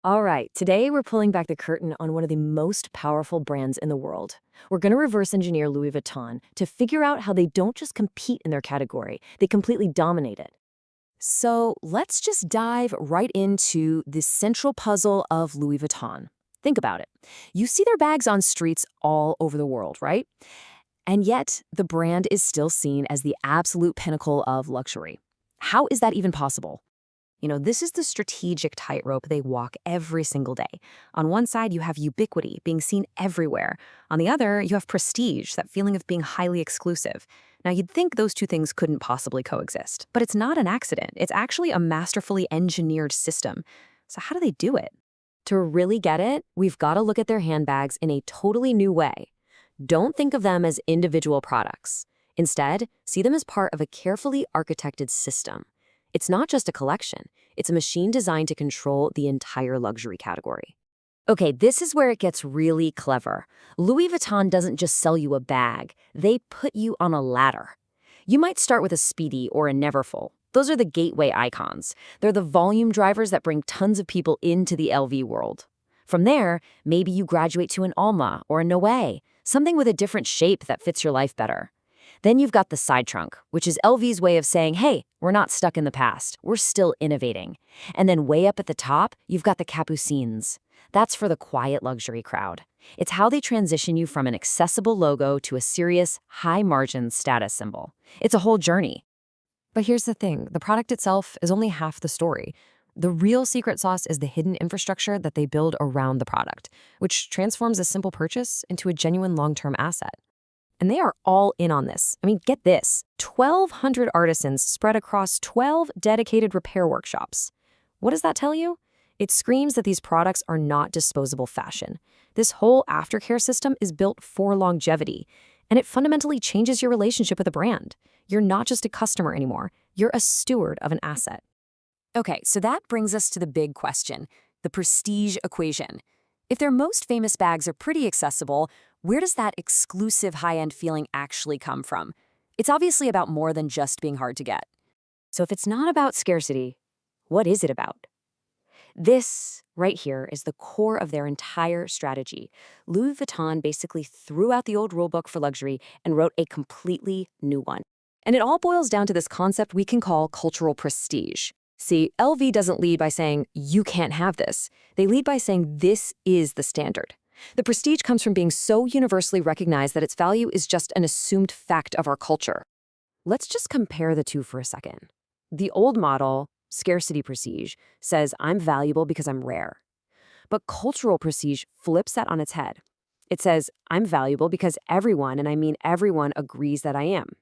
All right, today we're pulling back the curtain on one of the most powerful brands in the world. We're going to reverse engineer Louis Vuitton to figure out how they don't just compete in their category, they completely dominate it. So let's just dive right into the central puzzle of Louis Vuitton. Think about it. You see their bags on streets all over the world, right? And yet, the brand is still seen as the absolute pinnacle of luxury. How is that even possible? This is the strategic tightrope they walk every single day. On one side, you have ubiquity, being seen everywhere. On the other, you have prestige, that feeling of being highly exclusive. Now, you'd think those two things couldn't possibly coexist, but it's not an accident. It's actually a masterfully engineered system. So how do they do it? To really get it, we've got to look at their handbags in a totally new way. Don't think of them as individual products. Instead, see them as part of a carefully architected system. It's not just a collection. It's a machine designed to control the entire luxury category. Okay, this is where it gets really clever. Louis Vuitton doesn't just sell you a bag. They put you on a ladder. You might start with a Speedy or a Neverfull. Those are the gateway icons. They're the volume drivers that bring tons of people into the LV world. From there, maybe you graduate to an Alma or a Noé, something with a different shape that fits your life better. Then you've got the side trunk, which is LV's way of saying, hey, we're not stuck in the past. We're still innovating. And then way up at the top, you've got the capucines. That's for the quiet luxury crowd. It's how they transition you from an accessible logo to a serious, high-margin status symbol. It's a whole journey. But here's the thing. The product itself is only half the story. The real secret sauce is the hidden infrastructure that they build around the product, which transforms a simple purchase into a genuine long-term asset. And they are all in on this. I mean, get this. 1,200 artisans spread across 12 dedicated repair workshops. What does that tell you? It screams that these products are not disposable fashion. This whole aftercare system is built for longevity, and it fundamentally changes your relationship with a brand. You're not just a customer anymore. You're a steward of an asset. Okay, so that brings us to the big question, the prestige equation. If their most famous bags are pretty accessible, where does that exclusive high-end feeling actually come from? It's obviously about more than just being hard to get. So if it's not about scarcity, what is it about? This right here is the core of their entire strategy. Louis Vuitton basically threw out the old rulebook for luxury and wrote a completely new one. And it all boils down to this concept we can call cultural prestige. See, LV doesn't lead by saying, you can't have this. They lead by saying, this is the standard. The prestige comes from being so universally recognized that its value is just an assumed fact of our culture. Let's just compare the two for a second. The old model, scarcity prestige, says I'm valuable because I'm rare. But cultural prestige flips that on its head. It says I'm valuable because everyone, and I mean everyone, agrees that I am.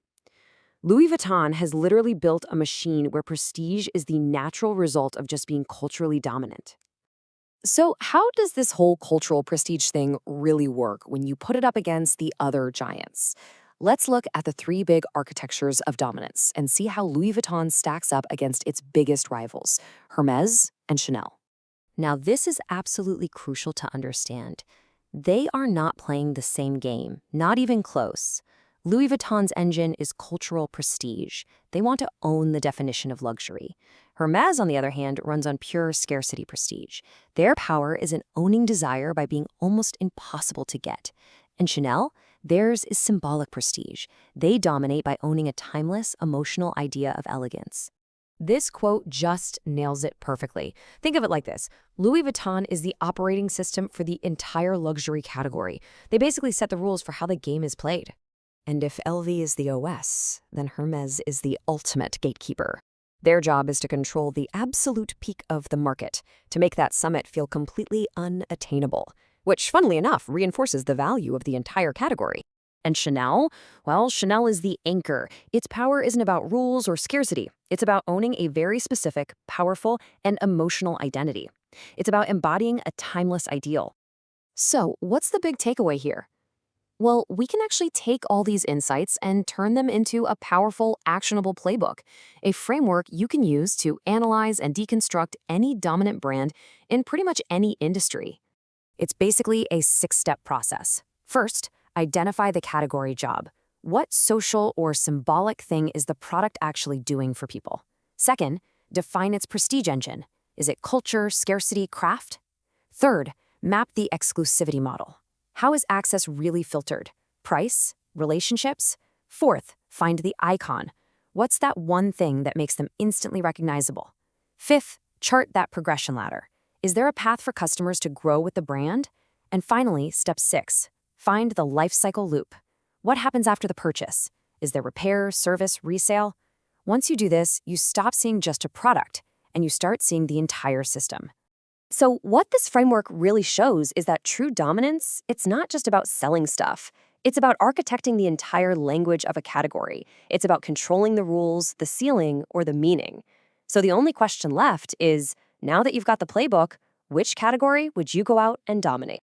Louis Vuitton has literally built a machine where prestige is the natural result of just being culturally dominant. So how does this whole cultural prestige thing really work when you put it up against the other giants? Let's look at the three big architectures of dominance and see how Louis Vuitton stacks up against its biggest rivals, Hermès and Chanel. Now, this is absolutely crucial to understand. They are not playing the same game, not even close. Louis Vuitton's engine is cultural prestige. They want to own the definition of luxury. Hermès, on the other hand, runs on pure scarcity prestige. Their power is an owning desire by being almost impossible to get. And Chanel, theirs is symbolic prestige. They dominate by owning a timeless, emotional idea of elegance. This quote just nails it perfectly. Think of it like this. Louis Vuitton is the operating system for the entire luxury category. They basically set the rules for how the game is played. And if LV is the OS, then Hermès is the ultimate gatekeeper. Their job is to control the absolute peak of the market, to make that summit feel completely unattainable, which, funnily enough, reinforces the value of the entire category. And Chanel? Well, Chanel is the anchor. Its power isn't about rules or scarcity. It's about owning a very specific, powerful, and emotional identity. It's about embodying a timeless ideal. So, what's the big takeaway here? Well, we can actually take all these insights and turn them into a powerful, actionable playbook, a framework you can use to analyze and deconstruct any dominant brand in pretty much any industry. It's basically a 6-step process. First, identify the category job. What social or symbolic thing is the product actually doing for people? Second, define its prestige engine. Is it culture, scarcity, craft? Third, map the exclusivity model. How is access really filtered? Price? Relationships? Fourth, find the icon. What's that one thing that makes them instantly recognizable? Fifth, chart that progression ladder. Is there a path for customers to grow with the brand? And finally, step 6, find the life cycle loop. What happens after the purchase? Is there repair, service, resale? Once you do this, you stop seeing just a product, and you start seeing the entire system. So what this framework really shows is that true dominance, it's not just about selling stuff. It's about architecting the entire language of a category. It's about controlling the rules, the ceiling, or the meaning. So the only question left is, now that you've got the playbook, which category would you go out and dominate?